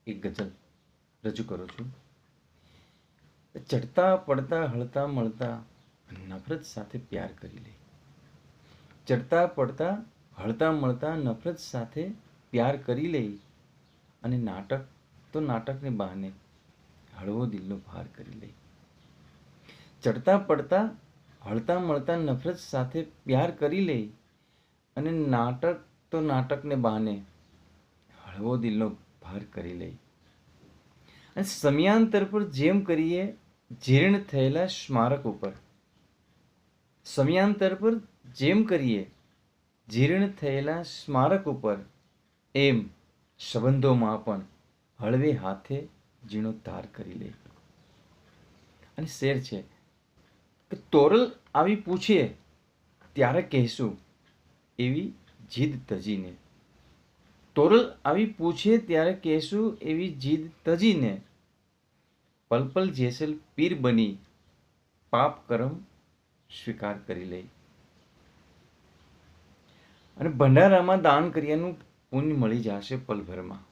એક ગઝલ રજૂ કરું છું. ચડતા પડતા હળતા મળતા નફરત સાથે પ્યાર કરી લે. ચડતા પડતા હળતા મળતા નફરત સાથે પ્યાર કરી લે, અને નાટક તો નાટકને બહાને હળવો દિલનો ભાર કરી લે. ચડતા પડતા હળતા મળતા નફરત સાથે પ્યાર કરી લે, અને નાટક તો નાટકને બહાને હળવો દિલનો ભાર કરી લે. અને સમયાંતર પર જેમ કરીએ જીર્ણ થયેલા સ્મારક ઉપર, સમયાંતર પર જેમ કરીએ જીર્ણ થયેલા સ્મારક ઉપર, એમ સંબંધોમાં પણ હળવે હાથે જીર્ણોદ્ધાર કરી લે. અને શેર છે કે તોરલ આવી પૂછે ત્યારે કહેશું એવી જીદ તજીને. તોરલ આવી પૂછે ત્યારે કહેશું એવી જીદ તજીને, પલ પલ જેસલ પીર બની પાપ કરમ સ્વીકાર કરી લે. અને ભંડારામાં દાન કર્યાનું પુણ્ય મળી જશે પલભરમાં.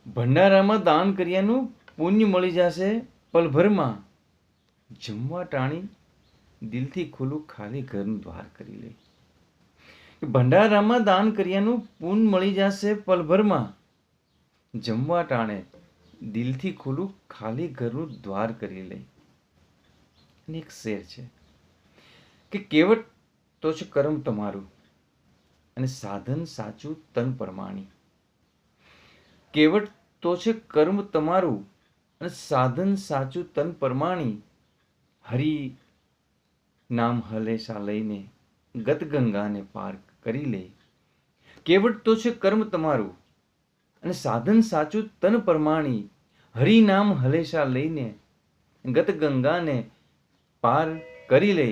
ભંડારામાં દાન કર્યાનું પુણ્ય મળી જશે પલભરમાં. જમવા ટાણી દિલથી ખુલ્લું ખાલી ઘરનું દ્વાર કરી લે. ભંડારામાં દાન કર્યાનું પુણ્ય મળી જશે પલભરમાં. જમવા ટાણે દિલથી ખુલ્લું ખાલી ઘરનું દ્વાર કરી લે. અને એક શેર છે કે કેવટ તો છે કર્મ તમારું, અને સાધન સાચું તન પ્રમાણી. કેવટ તો છે કર્મ તમારું, અને સાધન સાચું તન પ્રમાણી. હરિ નામ હલેશા લઈને ગત ગંગાને પાર કરી લે. કેવટ તો છે કર્મ તમારું, અને સાધન સાચું તન પ્રમાણી. હરિ નામ હલેશા લઈને ગત ગંગાને પાર કરી લે.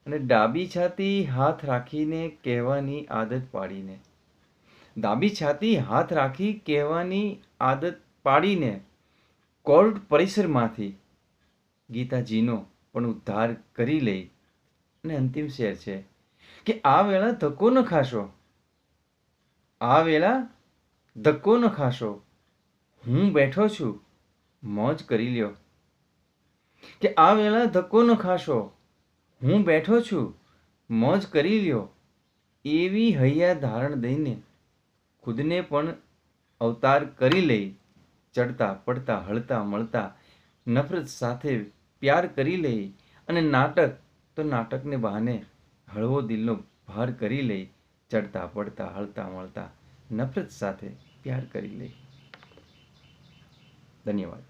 અને ડાબી છાતી હાથ રાખીને કહેવાની આદત પાડીને, ડાબી છાતી હાથ રાખી કહેવાની આદત પાડીને, કોર્ટ પરિસરમાંથી ગીતાજીનો પણ ઉદ્ધાર કરી લે. અને અંતિમ શેર છે કે આ વેળા ધક્કો ન ખાશો, આ વેળા ધક્કો ન ખાશો, હું બેઠો છું મોજ કરી લ્યો. કે આ વેળા ધક્કો ન ખાશો, હું બેઠો છું મોજ કરી લ્યો. એવી હૈયા ધારણ દઈને ખુદને પણ અવતાર કરી લે. ચડતા પડતા હળતા મળતા નફરત સાથે પ્યાર કરી લે, અને નાટક તો નાટકને બહાને હળવો દિલનો ભાર કરી લે. ચડતા પડતા હળતા મળતા નફરત સાથે પ્યાર કરી લે. ધન્યવાદ.